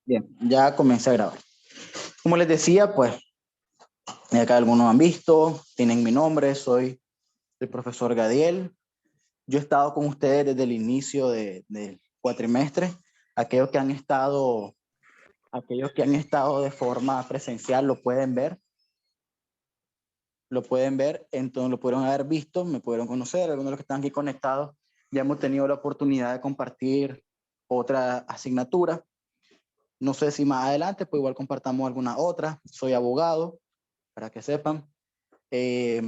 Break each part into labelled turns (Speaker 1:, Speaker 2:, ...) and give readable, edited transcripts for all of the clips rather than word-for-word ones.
Speaker 1: Bien, ya comencé a grabar. Como les decía, pues, acá algunos han visto, tienen mi nombre, soy el profesor Gadiel. Yo he estado con ustedes desde el inicio del cuatrimestre. Aquellos que han estado, aquellos que han estado de forma presencial lo pueden ver, entonces lo pudieron haber visto, me pudieron conocer, algunos de los que están aquí conectados, ya hemos tenido la oportunidad de compartir otra asignatura. No sé si más adelante, pues igual compartamos alguna otra. Soy abogado, para que sepan. Eh,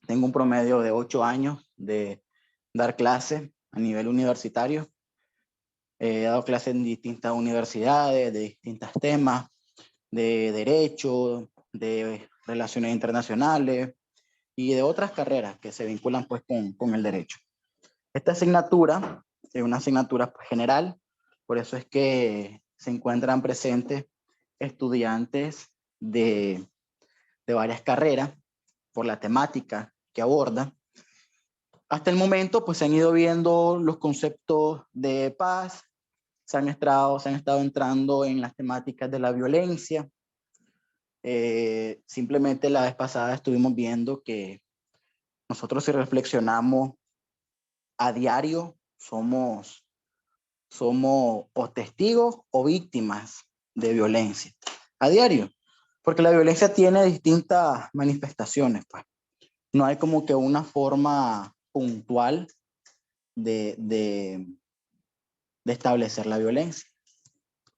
Speaker 1: Tengo un promedio de 8 años de dar clases a nivel universitario. He dado clases en distintas universidades, de distintos temas, de derecho, de relaciones internacionales y de otras carreras que se vinculan pues con el derecho. Esta asignatura es una asignatura pues, general, por eso es que se encuentran presentes estudiantes de varias carreras por la temática que aborda. Hasta el momento, pues se han ido viendo los conceptos de paz, se han estado entrando en las temáticas de la violencia. Simplemente la vez pasada estuvimos viendo que nosotros si reflexionamos a diario, somos o testigos o víctimas de violencia. A diario. Porque la violencia tiene distintas manifestaciones, pues. No hay como que una forma puntual de, de, de establecer la violencia.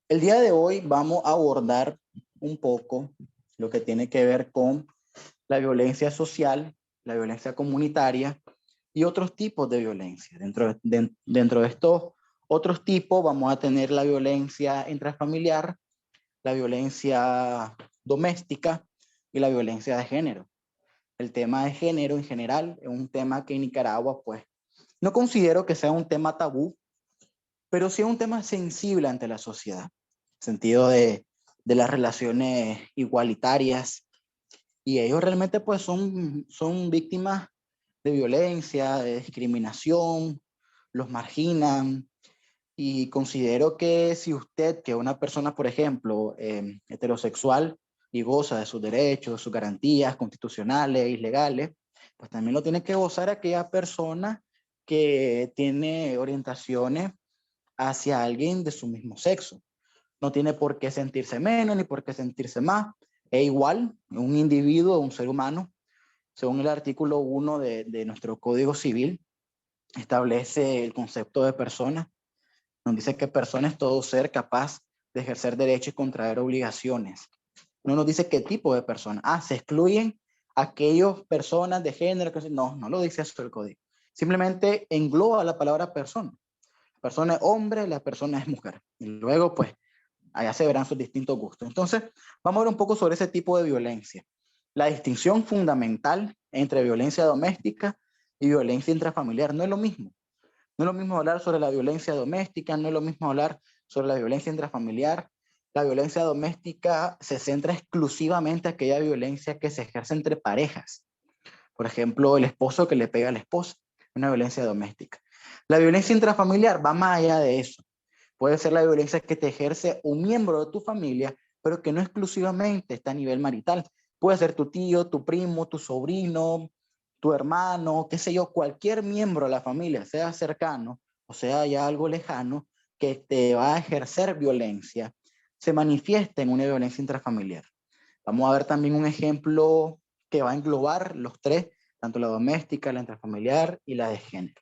Speaker 1: El día de hoy vamos a abordar un poco lo que tiene que ver con la violencia social, la violencia comunitaria y otros tipos de violencia. Dentro de estos otros tipos vamos a tener la violencia intrafamiliar, la violencia doméstica y la violencia de género. El tema de género en general es un tema que en Nicaragua pues no considero que sea un tema tabú, pero sí es un tema sensible ante la sociedad, en el sentido de las relaciones igualitarias, y ellos realmente pues son víctimas de violencia, de discriminación, los marginan, y considero que si usted, que es una persona, por ejemplo, heterosexual y goza de sus derechos, de sus garantías constitucionales y legales, pues también lo tiene que gozar aquella persona que tiene orientaciones hacia alguien de su mismo sexo. No tiene por qué sentirse menos ni por qué sentirse más. Es igual, un individuo, un ser humano, según el artículo 1 de nuestro Código Civil, establece el concepto de persona. Nos dice que persona es todo ser capaz de ejercer derechos y contraer obligaciones. No nos dice qué tipo de persona. Se excluyen aquellas personas de género. No lo dice eso el código. Simplemente engloba la palabra persona. La persona es hombre, la persona es mujer. Y luego, pues, allá se verán sus distintos gustos. Entonces, vamos a ver un poco sobre ese tipo de violencia. La distinción fundamental entre violencia doméstica y violencia intrafamiliar no es lo mismo. No es lo mismo hablar sobre la violencia doméstica, no es lo mismo hablar sobre la violencia intrafamiliar. La violencia doméstica se centra exclusivamente en aquella violencia que se ejerce entre parejas. Por ejemplo, el esposo que le pega a la esposa, una violencia doméstica. La violencia intrafamiliar va más allá de eso. Puede ser la violencia que te ejerce un miembro de tu familia, pero que no exclusivamente está a nivel marital. Puede ser tu tío, tu primo, tu sobrino, tu hermano, qué sé yo, cualquier miembro de la familia, sea cercano o sea ya algo lejano, que te va a ejercer violencia, se manifiesta en una violencia intrafamiliar. Vamos a ver también un ejemplo que va a englobar los tres, tanto la doméstica, la intrafamiliar y la de género.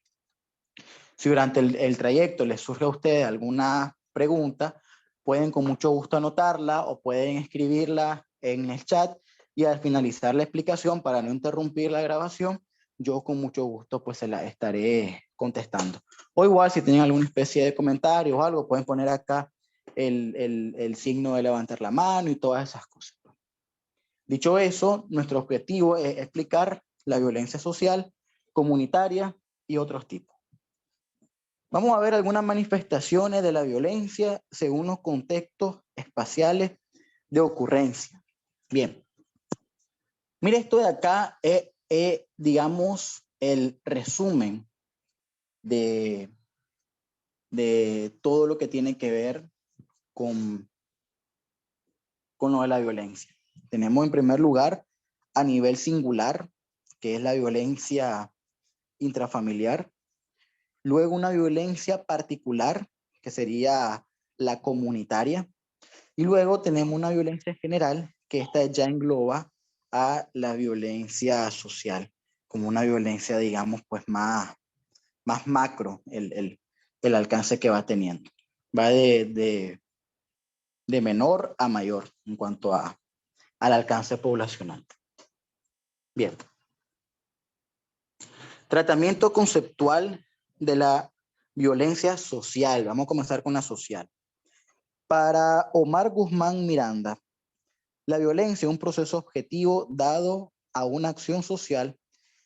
Speaker 1: Si durante el trayecto les surge a ustedes alguna pregunta, pueden con mucho gusto anotarla o pueden escribirla en el chat, y al finalizar la explicación, para no interrumpir la grabación, yo con mucho gusto pues se la estaré contestando. O igual si tienen alguna especie de comentario o algo, pueden poner acá el signo de levantar la mano y todas esas cosas. Dicho eso, nuestro objetivo es explicar la violencia social, comunitaria y otros tipos. Vamos a ver algunas manifestaciones de la violencia según los contextos espaciales de ocurrencia. Bien, mire, esto de acá es, digamos, el resumen de, de todo lo que tiene que ver con lo de la violencia. Tenemos en primer lugar a nivel singular, que es la violencia intrafamiliar. Luego una violencia particular, que sería la comunitaria. Y luego tenemos una violencia general, que esta ya engloba a la violencia social, como una violencia, digamos, pues más macro, el alcance que va teniendo. Va de menor a mayor en cuanto al alcance poblacional. Bien. Tratamiento conceptual de la violencia social. Vamos a comenzar con la social. Para Omar Guzmán Miranda, la violencia es un proceso objetivo dado a una acción social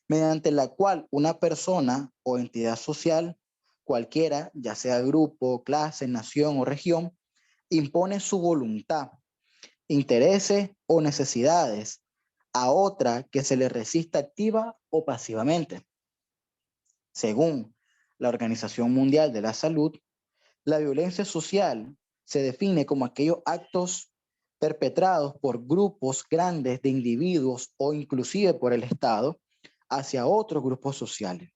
Speaker 1: mediante la cual una persona o entidad social, cualquiera, ya sea grupo, clase, nación o región, impone su voluntad, intereses o necesidades a otra que se le resista activa o pasivamente. Según la Organización Mundial de la Salud, la violencia social se define como aquellos actos perpetrados por grupos grandes de individuos o inclusive por el Estado hacia otros grupos sociales,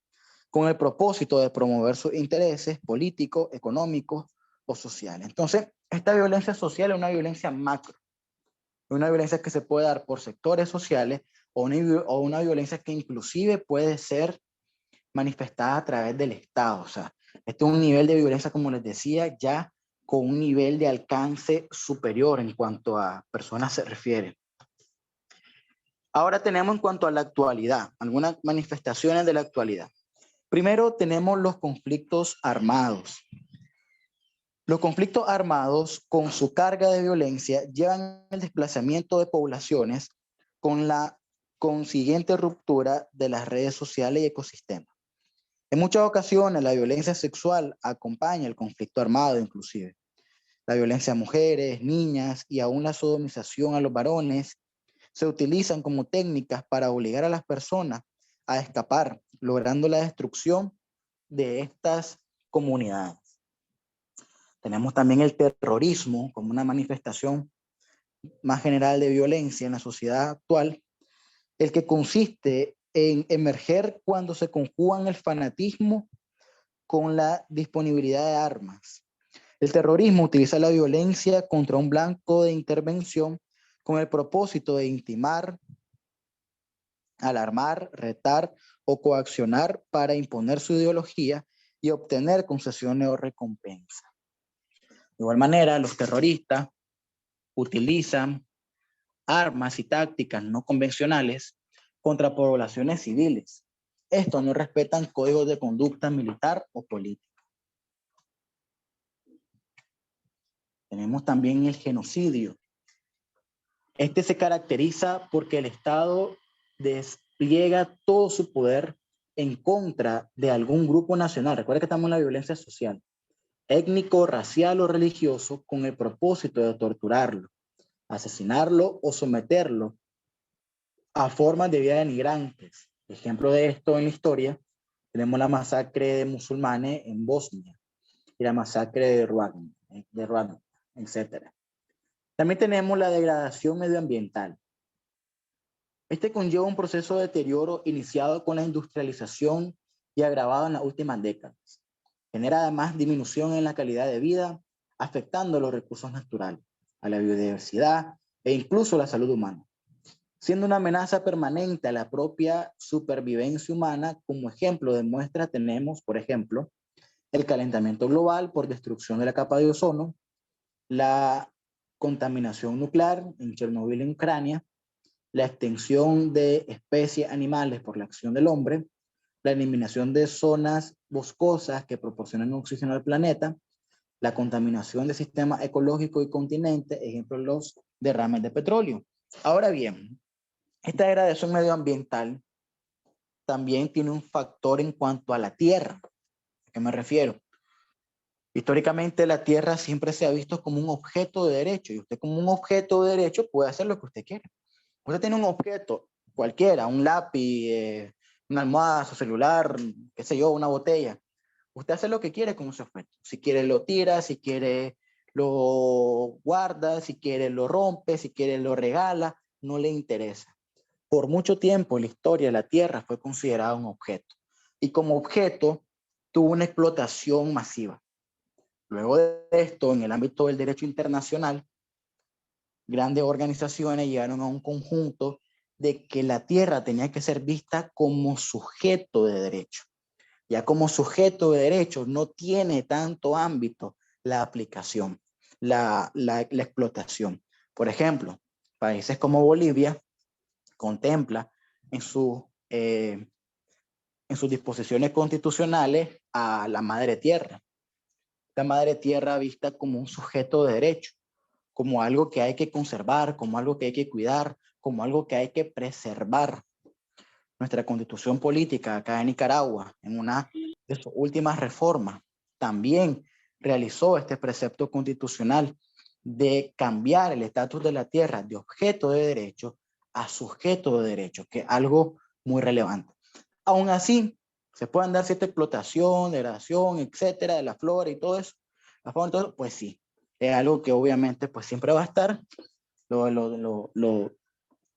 Speaker 1: con el propósito de promover sus intereses políticos, económicos o sociales. Entonces, esta violencia social es una violencia macro, una violencia que se puede dar por sectores sociales o una violencia que inclusive puede ser manifestada a través del Estado. O sea, este es un nivel de violencia, como les decía, ya con un nivel de alcance superior en cuanto a personas se refiere. Ahora tenemos en cuanto a la actualidad, algunas manifestaciones de la actualidad. Primero tenemos los conflictos armados. Los conflictos armados, con su carga de violencia, llevan el desplazamiento de poblaciones con la consiguiente ruptura de las redes sociales y ecosistemas. En muchas ocasiones la violencia sexual acompaña el conflicto armado inclusive. La violencia a mujeres, niñas y aún la sodomización a los varones se utilizan como técnicas para obligar a las personas a escapar, logrando la destrucción de estas comunidades. Tenemos también el terrorismo como una manifestación más general de violencia en la sociedad actual, el que consiste en emerger cuando se conjugan el fanatismo con la disponibilidad de armas. El terrorismo utiliza la violencia contra un blanco de intervención con el propósito de intimar, alarmar, retar o coaccionar para imponer su ideología y obtener concesiones o recompensas. De igual manera, los terroristas utilizan armas y tácticas no convencionales contra poblaciones civiles. Estos no respetan códigos de conducta militar o política. Tenemos también el genocidio. Este se caracteriza porque el Estado despliega todo su poder en contra de algún grupo nacional. Recuerda que estamos en la violencia social, étnico, racial o religioso, con el propósito de torturarlo, asesinarlo o someterlo a formas de vida denigrantes. Ejemplo de esto en la historia, tenemos la masacre de musulmanes en Bosnia y la masacre de Ruanda, etc. También tenemos la degradación medioambiental. Este conlleva un proceso de deterioro iniciado con la industrialización y agravado en las últimas décadas. Genera además disminución en la calidad de vida, afectando los recursos naturales, a la biodiversidad e incluso la salud humana, siendo una amenaza permanente a la propia supervivencia humana. Como ejemplo de muestra tenemos, por ejemplo, el calentamiento global por destrucción de la capa de ozono, la contaminación nuclear en Chernobyl, en Ucrania, la extinción de especies animales por la acción del hombre, la eliminación de zonas boscosas que proporcionan oxígeno al planeta, la contaminación de sistemas ecológicos y continentes, ejemplo los derrames de petróleo. Ahora bien, esta degradación medioambiental también tiene un factor en cuanto a la tierra. ¿A qué me refiero? Históricamente la tierra siempre se ha visto como un objeto de derecho y usted como un objeto de derecho puede hacer lo que usted quiera. Usted tiene un objeto cualquiera, un lápiz, una almohada, su celular, qué sé yo, una botella. Usted hace lo que quiere con ese objeto. Si quiere lo tira, si quiere lo guarda, si quiere lo rompe, si quiere lo regala, no le interesa. Por mucho tiempo en la historia la tierra fue considerada un objeto y como objeto tuvo una explotación masiva. Luego de esto, en el ámbito del derecho internacional, grandes organizaciones llegaron a un conjunto de que la tierra tenía que ser vista como sujeto de derecho. Ya como sujeto de derecho no tiene tanto ámbito la aplicación, la explotación. Por ejemplo, países como Bolivia contempla en, en sus disposiciones constitucionales a la madre tierra. La madre tierra vista como un sujeto de derecho, como algo que hay que conservar, como algo que hay que cuidar, como algo que hay que preservar. Nuestra constitución política acá en Nicaragua, en una de sus últimas reformas, también realizó este precepto constitucional de cambiar el estatus de la tierra de objeto de derecho a sujeto de derecho, que es algo muy relevante. Aún así, se pueden dar cierta explotación, degradación, etcétera, de la flora y todo eso. La fauna, todo, pues sí, es algo que obviamente pues siempre va a estar.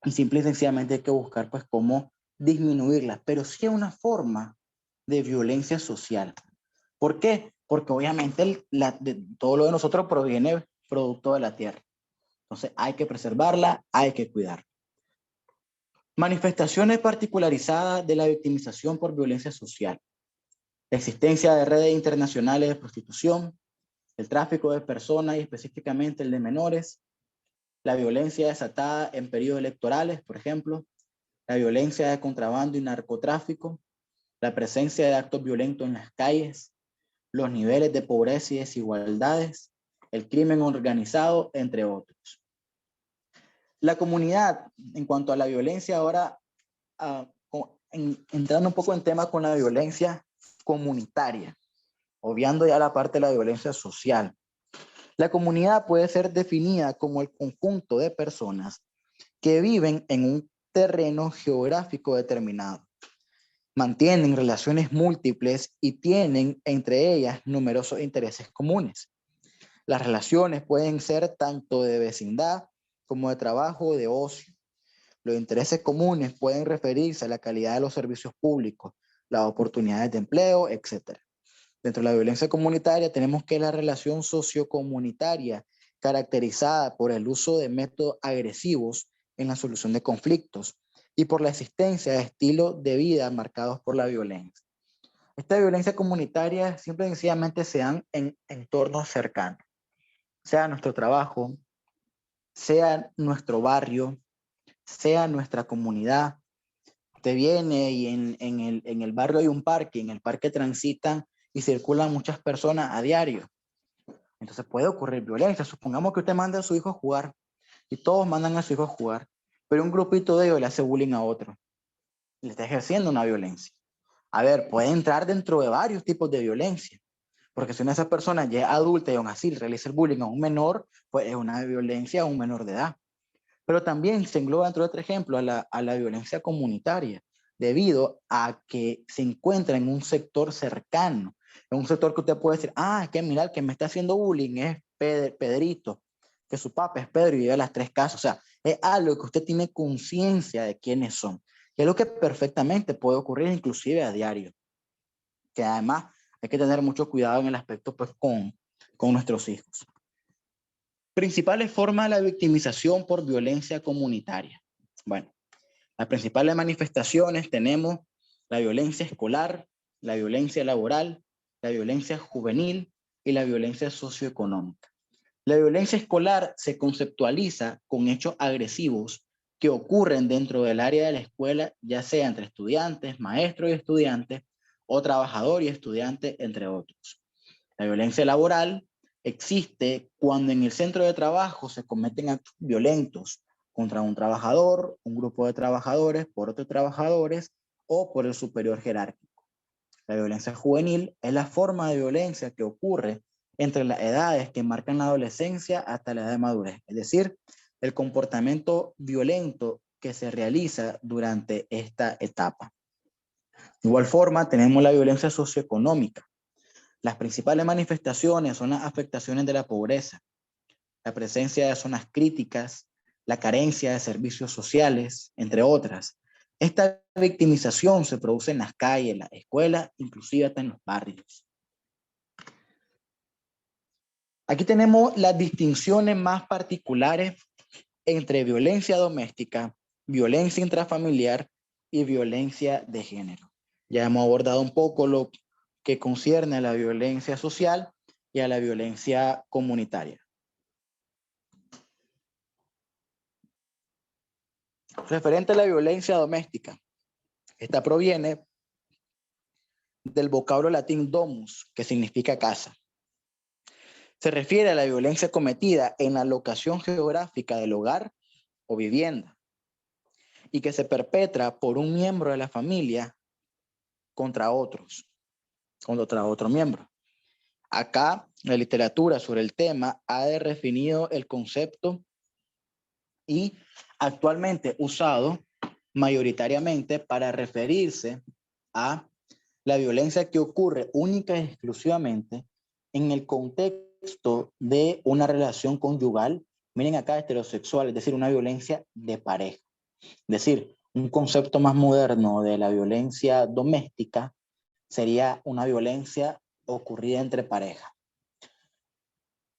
Speaker 1: Y simple y sencillamente hay que buscar pues cómo disminuirla, pero sí es una forma de violencia social. ¿Por qué? Porque obviamente todo lo de nosotros proviene producto de la tierra. Entonces hay que preservarla, hay que cuidar. Manifestaciones particularizadas de la victimización por violencia social. La existencia de redes internacionales de prostitución, el tráfico de personas y específicamente el de menores, la violencia desatada en periodos electorales, por ejemplo, la violencia de contrabando y narcotráfico, la presencia de actos violentos en las calles, los niveles de pobreza y desigualdades, el crimen organizado, entre otros. La comunidad, en cuanto a la violencia, ahora entrando un poco en tema con la violencia comunitaria, obviando ya la parte de la violencia social. La comunidad puede ser definida como el conjunto de personas que viven en un terreno geográfico determinado, mantienen relaciones múltiples y tienen entre ellas numerosos intereses comunes. Las relaciones pueden ser tanto de vecindad como de trabajo o de ocio. Los intereses comunes pueden referirse a la calidad de los servicios públicos, las oportunidades de empleo, etc. Dentro de la violencia comunitaria tenemos que la relación sociocomunitaria caracterizada por el uso de métodos agresivos en la solución de conflictos y por la existencia de estilos de vida marcados por la violencia. Esta violencia comunitaria simple y sencillamente se dan en entornos cercanos, sea nuestro trabajo, sea nuestro barrio, sea nuestra comunidad. Usted viene y en el barrio hay un parque, en el parque transitan y circulan muchas personas a diario. Entonces puede ocurrir violencia. Supongamos que usted manda a su hijo a jugar y todos mandan a su hijo a jugar, pero un grupito de ellos le hace bullying a otro. Le está ejerciendo una violencia. A ver, puede entrar dentro de varios tipos de violencia, porque si una de esas personas ya es adulta y aún así realiza el bullying a un menor, pues es una violencia a un menor de edad. Pero también se engloba dentro de otro ejemplo a la violencia comunitaria, debido a que se encuentra en un sector cercano, en un sector que usted puede decir, es que mira, el que me está haciendo bullying es Pedrito, que su papá es Pedro y vive a las 3 casas. O sea, es algo que usted tiene conciencia de quiénes son. Y es lo que perfectamente puede ocurrir inclusive a diario. Que además hay que tener mucho cuidado en el aspecto pues con nuestros hijos. Principales formas de la victimización por violencia comunitaria. Bueno, las principales manifestaciones tenemos la violencia escolar, la violencia laboral, la violencia juvenil y la violencia socioeconómica. La violencia escolar se conceptualiza con hechos agresivos que ocurren dentro del área de la escuela, ya sea entre estudiantes, maestros y estudiantes, o trabajador y estudiante, entre otros. La violencia laboral existe cuando en el centro de trabajo se cometen actos violentos contra un trabajador, un grupo de trabajadores, por otros trabajadores o por el superior jerárquico. La violencia juvenil es la forma de violencia que ocurre entre las edades que marcan la adolescencia hasta la edad de madurez, es decir, el comportamiento violento que se realiza durante esta etapa. De igual forma, tenemos la violencia socioeconómica. Las principales manifestaciones son las afectaciones de la pobreza, la presencia de zonas críticas, la carencia de servicios sociales, entre otras. Esta victimización se produce en las calles, en las escuelas, inclusive hasta en los barrios. Aquí tenemos las distinciones más particulares entre violencia doméstica, violencia intrafamiliar y violencia de género. Ya hemos abordado un poco lo que concierne a la violencia social y a la violencia comunitaria. Referente a la violencia doméstica, esta proviene del vocablo latín domus, que significa casa. Se refiere a la violencia cometida en la locación geográfica del hogar o vivienda y que se perpetra por un miembro de la familia contra otro miembro. Acá, la literatura sobre el tema ha definido el concepto y actualmente usado mayoritariamente para referirse a la violencia que ocurre única y exclusivamente en el contexto de una relación conyugal, miren acá, heterosexual, es decir, una violencia de pareja. Es decir, un concepto más moderno de la violencia doméstica sería una violencia ocurrida entre parejas.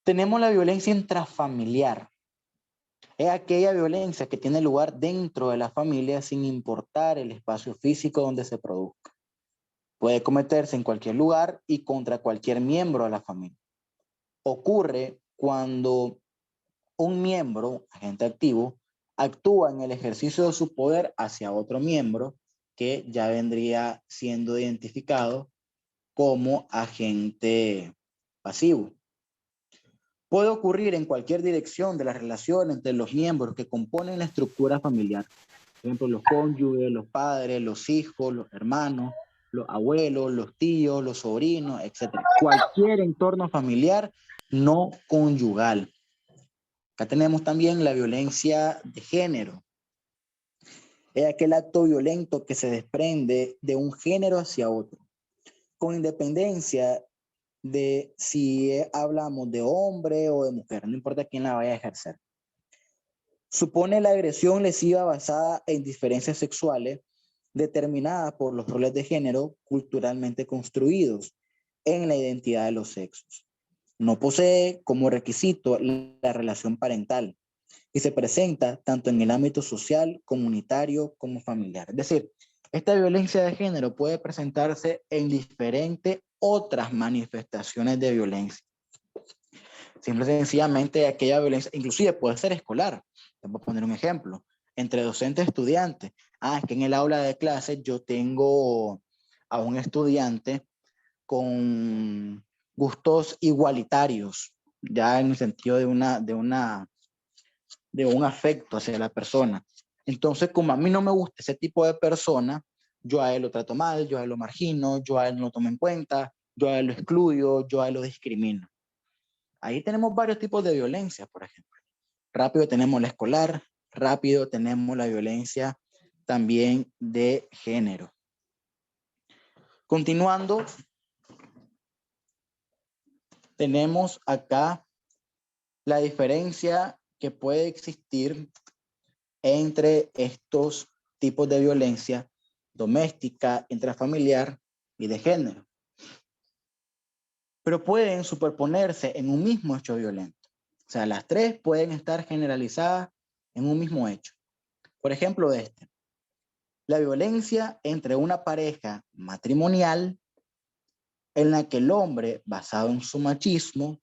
Speaker 1: Tenemos la violencia intrafamiliar. Es aquella violencia que tiene lugar dentro de la familia sin importar el espacio físico donde se produzca. Puede cometerse en cualquier lugar y contra cualquier miembro de la familia. Ocurre cuando un miembro, agente activo, actúa en el ejercicio de su poder hacia otro miembro que ya vendría siendo identificado como agente pasivo. Puede ocurrir en cualquier dirección de la relación entre los miembros que componen la estructura familiar. Por ejemplo, los cónyuges, los padres, los hijos, los hermanos, los abuelos, los tíos, los sobrinos, etc. Cualquier entorno familiar no conyugal. Acá tenemos también la violencia de género. Es aquel acto violento que se desprende de un género hacia otro, con independencia de si hablamos de hombre o de mujer, no importa quién la vaya a ejercer. Supone la agresión lesiva basada en diferencias sexuales determinadas por los roles de género culturalmente construidos en la identidad de los sexos. No posee como requisito la relación parental y se presenta tanto en el ámbito social, comunitario como familiar. Es decir, esta violencia de género puede presentarse en diferentes otras manifestaciones de violencia. Simple y sencillamente aquella violencia, inclusive puede ser escolar. Te voy a poner un ejemplo. Entre docentes y estudiantes. Es que en el aula de clase yo tengo a un estudiante con gustos igualitarios, ya en el sentido de un afecto hacia la persona. Entonces, como a mí no me gusta ese tipo de persona, yo a él lo trato mal, yo a él lo margino, yo a él no lo tomo en cuenta, yo a él lo excluyo, yo a él lo discrimino. Ahí tenemos varios tipos de violencia, por ejemplo. Rápido tenemos la escolar, rápido tenemos la violencia también de género. Continuando, tenemos acá la diferencia que puede existir entre estos tipos de violencia doméstica, intrafamiliar y de género. Pero pueden superponerse en un mismo hecho violento. O sea, las tres pueden estar generalizadas en un mismo hecho. Por ejemplo, la violencia entre una pareja matrimonial en la que el hombre, basado en su machismo,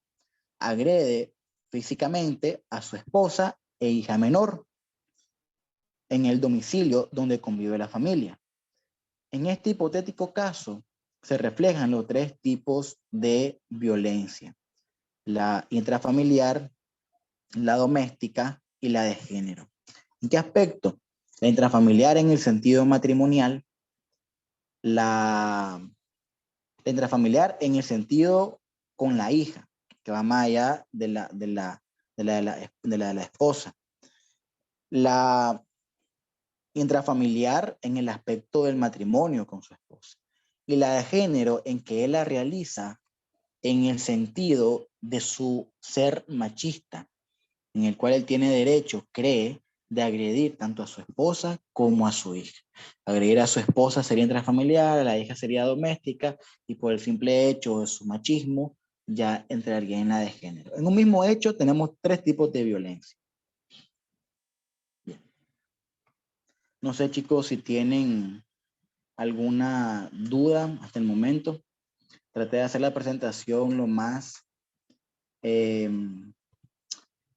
Speaker 1: agrede físicamente a su esposa e hija menor en el domicilio donde convive la familia. En este hipotético caso, se reflejan los tres tipos de violencia: la intrafamiliar, la doméstica y la de género. ¿En qué aspecto? La intrafamiliar en el sentido matrimonial, la intrafamiliar en el sentido con la hija, que va más allá de la esposa. La intrafamiliar en el aspecto del matrimonio con su esposa. Y la de género en que él la realiza en el sentido de su ser machista, en el cual él tiene derecho, cree, de agredir tanto a su esposa como a su hija. Agredir a su esposa sería intrafamiliar, a la hija sería doméstica, y por el simple hecho de su machismo, ya entraría en la de género. En un mismo hecho tenemos tres tipos de violencia. Bien. No sé, chicos, si tienen alguna duda hasta el momento. Traté de hacer la presentación lo más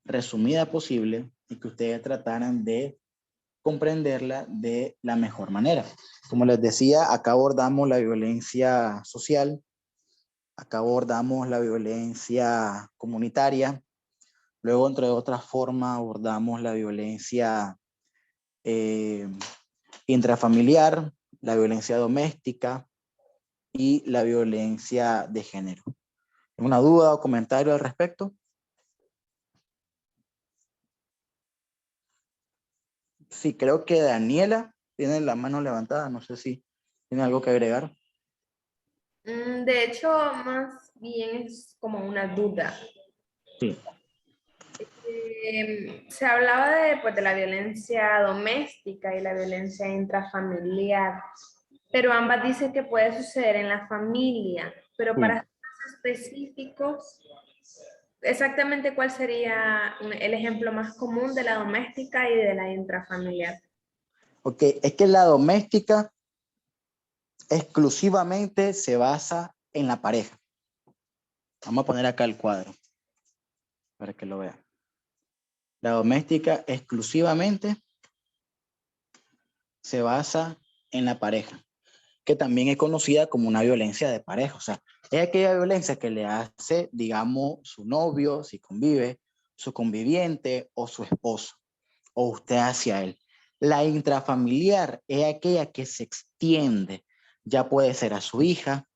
Speaker 1: resumida posible y que ustedes trataran de comprenderla de la mejor manera. Como les decía, acá abordamos la violencia social, acá abordamos la violencia comunitaria, luego entre otras formas abordamos la violencia intrafamiliar, la violencia doméstica y la violencia de género. ¿Una duda o comentario al respecto? Sí, creo que Daniela tiene la mano levantada, no sé si tiene algo que agregar.
Speaker 2: De hecho, más bien es como una duda.
Speaker 1: Sí.
Speaker 2: Se hablaba de, pues, de la violencia doméstica y la violencia intrafamiliar, pero ambas dicen que puede suceder en la familia, pero para ser más específicos, exactamente cuál sería el ejemplo más común de la doméstica y de la intrafamiliar.
Speaker 1: Ok, es que la doméstica exclusivamente se basa en la pareja. Vamos a poner acá el cuadro para que lo vean. La doméstica exclusivamente se basa en la pareja, que también es conocida como una violencia de pareja. O sea, es aquella violencia que le hace, digamos, su novio, si convive, su conviviente o su esposo, o usted hacia él. La intrafamiliar es aquella que se extiende, ya puede ser a su hija,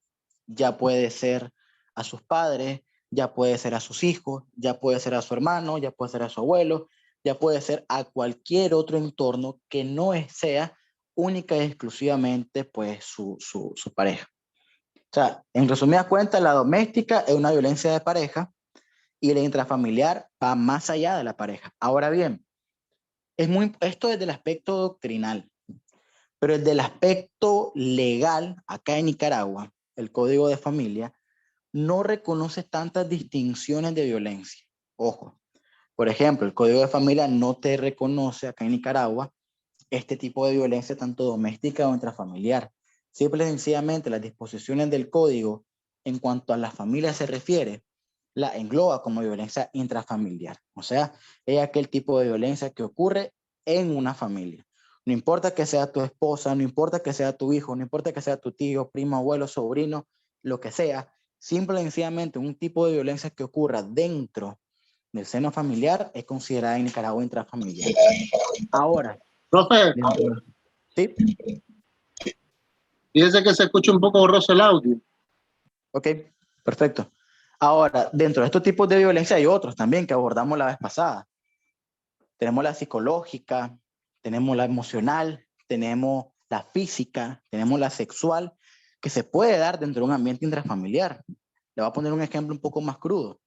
Speaker 1: ya puede ser a sus padres, ya puede ser a sus hijos, ya puede ser a su hermano, ya puede ser a su abuelo, ya puede ser a cualquier otro entorno que no sea única y exclusivamente pues su pareja. O sea, en resumidas cuentas, la doméstica es una violencia de pareja y la intrafamiliar va más allá de la pareja. Ahora bien, esto es del aspecto doctrinal, pero el del aspecto legal, acá en Nicaragua, el Código de Familia, no reconoce tantas distinciones de violencia. Ojo, por ejemplo, el Código de Familia no te reconoce acá en Nicaragua este tipo de violencia tanto doméstica o intrafamiliar. Simple y sencillamente las disposiciones del código en cuanto a la familia se refiere, la engloba como violencia intrafamiliar. O sea, es aquel tipo de violencia que ocurre en una familia. No importa que sea tu esposa, no importa que sea tu hijo, no importa que sea tu tío, primo, abuelo, sobrino, lo que sea, simple y sencillamente un tipo de violencia que ocurra dentro del seno familiar es considerada en Nicaragua intrafamiliar. Ahora,
Speaker 3: Profe,
Speaker 1: ¿sí?
Speaker 3: fíjese que se escucha un poco borroso el audio.
Speaker 1: Ok, perfecto. Ahora, dentro de estos tipos de violencia hay otros también que abordamos la vez pasada. Tenemos la psicológica, tenemos la emocional, tenemos la física, tenemos la sexual, que se puede dar dentro de un ambiente intrafamiliar. Le voy a poner un ejemplo un poco más crudo.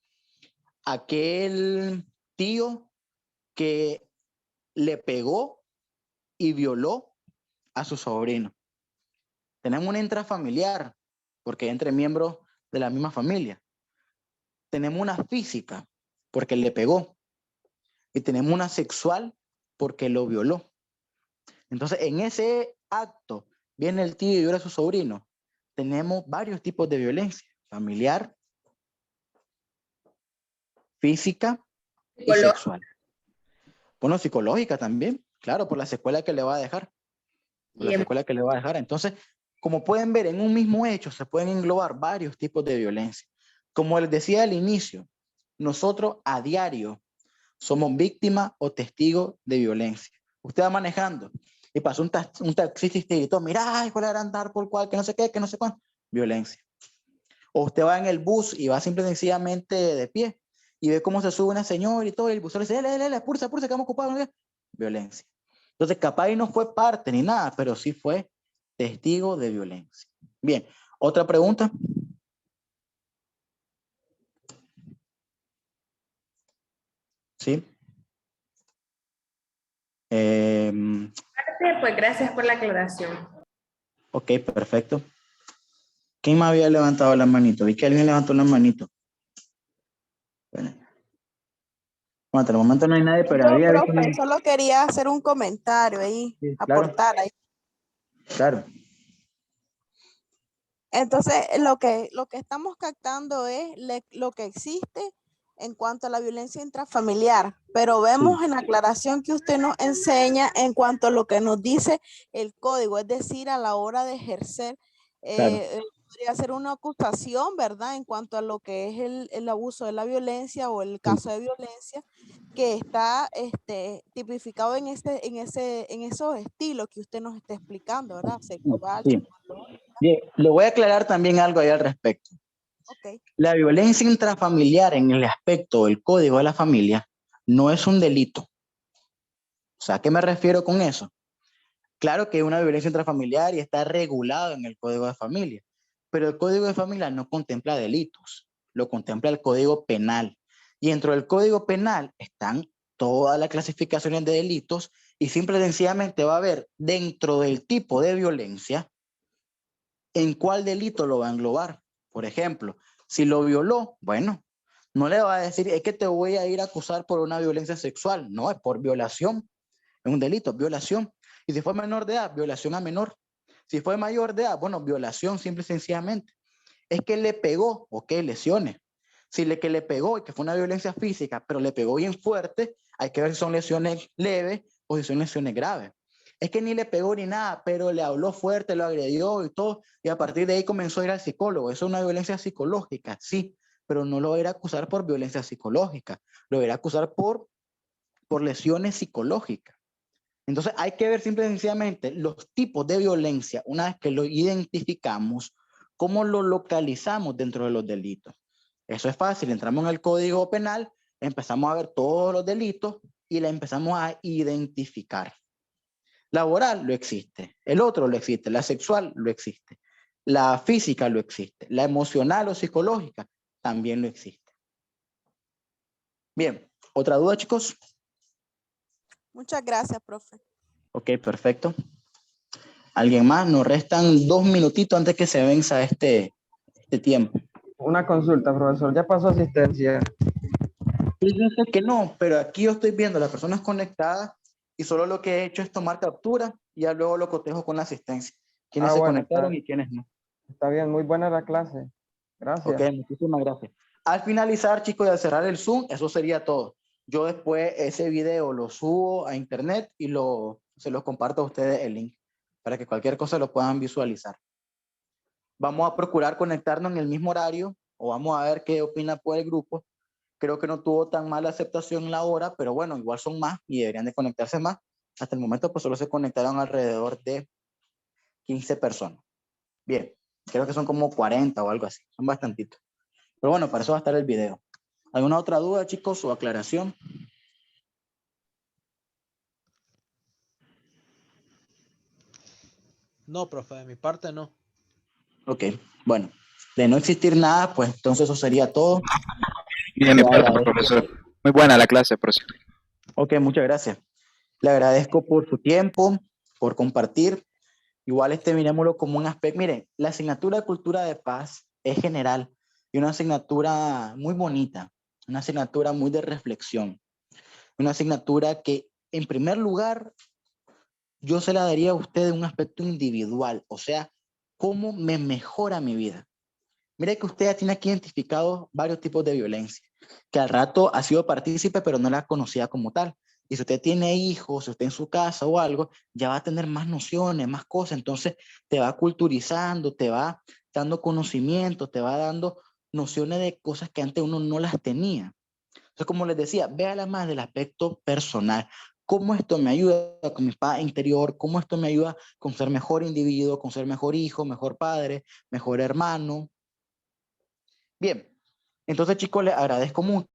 Speaker 1: Aquel tío que le pegó y violó a su sobrino. Tenemos una intrafamiliar, porque entre miembros de la misma familia. Tenemos una física, porque le pegó. Y tenemos una sexual, porque lo violó. Entonces, en ese acto, viene el tío y viola a su sobrino. Tenemos varios tipos de violencia: familiar, física y sexual. Bueno, psicológica también, claro, por la secuela que le va a dejar. Por la secuela que le va a dejar. Entonces, como pueden ver, en un mismo hecho se pueden englobar varios tipos de violencia. Como les decía al inicio, nosotros a diario somos víctimas o testigos de violencia. Usted va manejando y pasó un taxista y te gritó, mira, hijo de la gran dar por cual, que no sé qué, que no sé cuánto. Violencia. O usted va en el bus y va simple y sencillamente de pie y ve cómo se sube una señora y todo, y el busero dice, apúrese, apúrese, que vamos ocupados. Violencia. Entonces, capaz y no fue parte ni nada, pero sí fue testigo de violencia. Bien, otra pregunta. ¿Sí?
Speaker 2: Pues gracias por la aclaración.
Speaker 1: Ok, perfecto. ¿Quién me había levantado la manito? Vi que alguien levantó la manito. Bueno, hasta el momento no hay nadie, pero
Speaker 4: Yo,
Speaker 1: había visto
Speaker 4: profe,
Speaker 1: una...
Speaker 4: solo quería hacer un comentario ahí,
Speaker 1: Sí, claro,
Speaker 4: aportar ahí.
Speaker 1: claro.
Speaker 4: Entonces, lo que estamos captando es lo que existe en cuanto a la violencia intrafamiliar, pero vemos
Speaker 1: Sí,
Speaker 4: en la aclaración que usted nos enseña en cuanto a lo que nos dice el código, es decir, a la hora de ejercer,
Speaker 1: claro.
Speaker 4: podría ser una acusación, ¿verdad? En cuanto a lo que es el abuso de la violencia o el
Speaker 1: Sí.
Speaker 4: caso de violencia que está tipificado en esos estilos que usted nos está explicando, ¿verdad? Sexual,
Speaker 1: Sí. Bien, le voy a aclarar también algo ahí al respecto.
Speaker 4: ok.
Speaker 1: La violencia intrafamiliar en el aspecto del Código de la Familia no es un delito. O sea, ¿a qué me refiero con eso? Claro que es una violencia intrafamiliar y está regulado en el Código de Familia, pero el Código de Familia no contempla delitos, lo contempla el Código Penal. Y dentro del Código Penal están todas las clasificaciones de delitos y simple y sencillamente va a haber dentro del tipo de violencia en cuál delito lo va a englobar. Por ejemplo, si lo violó, bueno, no le va a decir, es que te voy a ir a acusar por una violencia sexual. No, es por violación. Es un delito, violación. Y si fue menor de edad, violación a menor. Si fue mayor de edad, bueno, violación simple y sencillamente. Es que le pegó, ok, lesiones. Si le que le pegó y que fue una violencia física, pero le pegó bien fuerte, hay que ver si son lesiones leves o si son lesiones graves. Es que ni le pegó ni nada, pero le habló fuerte, lo agredió y todo, y a partir de ahí comenzó a ir al psicólogo. Eso es una violencia psicológica, sí, pero no lo va a ir a acusar por violencia psicológica, lo va a ir a acusar por lesiones psicológicas. Entonces hay que ver simple y sencillamente los tipos de violencia, una vez que lo identificamos, cómo lo localizamos dentro de los delitos. Eso es fácil, entramos en el Código Penal, empezamos a ver todos los delitos y la empezamos a identificar. Laboral lo existe, el otro lo existe, la sexual lo existe, la física lo existe, la emocional o psicológica también lo existe. Bien, ¿otra duda, chicos?
Speaker 4: Muchas gracias, profe.
Speaker 1: Ok, perfecto. ¿Alguien más? Nos restan 2 minutitos antes que se venza este tiempo.
Speaker 5: Una consulta, profesor. ¿Ya pasó asistencia?
Speaker 1: Fíjense que no, pero aquí yo estoy viendo las personas conectadas y solo lo que he hecho es tomar captura y ya luego lo cotejo con la asistencia. Quiénes
Speaker 5: Ah,
Speaker 1: se
Speaker 5: bueno,
Speaker 1: conectaron y quiénes no.
Speaker 5: está bien. Muy buena la clase.
Speaker 1: Ok,
Speaker 5: Gracias.
Speaker 1: muchísimas gracias. Al finalizar, chicos, y al cerrar el Zoom, eso sería todo. Yo después ese video lo subo a internet y se los comparto a ustedes el link para que cualquier cosa lo puedan visualizar. Vamos a procurar conectarnos en el mismo horario o vamos a ver qué opina por el grupo. Creo que no tuvo tan mala aceptación la hora, pero bueno, igual son más y deberían de conectarse más. Hasta el momento pues solo se conectaron alrededor de 15 personas. Bien, creo que son como 40 o algo así, son bastantitos. Pero bueno, para eso va a estar el video. ¿Alguna otra duda, chicos, o aclaración?
Speaker 6: No, profe, de mi parte no.
Speaker 1: Ok, bueno, de no existir nada, pues entonces eso sería todo.
Speaker 7: Y de mi
Speaker 1: Le
Speaker 7: parte,
Speaker 1: agradezco.
Speaker 7: profesor. Muy buena la clase, por cierto.
Speaker 1: Ok, muchas gracias. Le agradezco por su tiempo, por compartir. Igual mirémoslo como un aspecto. Miren, la asignatura de Cultura de Paz es general y una asignatura muy bonita, una asignatura muy de reflexión, una asignatura que en primer lugar yo se la daría a usted en un aspecto individual, o sea, cómo me mejora mi vida. Mire que usted ya tiene aquí identificado varios tipos de violencia, que al rato ha sido partícipe, pero no la conocía como tal. Y si usted tiene hijos, si usted en su casa o algo, ya va a tener más nociones, más cosas. Entonces te va culturizando, te va dando conocimiento, te va dando nociones de cosas que antes uno no las tenía. Entonces, como les decía, véala más del aspecto personal. ¿Cómo esto me ayuda con mi paz interior? ¿Cómo esto me ayuda con ser mejor individuo, con ser mejor hijo, mejor padre, mejor hermano? Bien, entonces chicos, les agradezco mucho.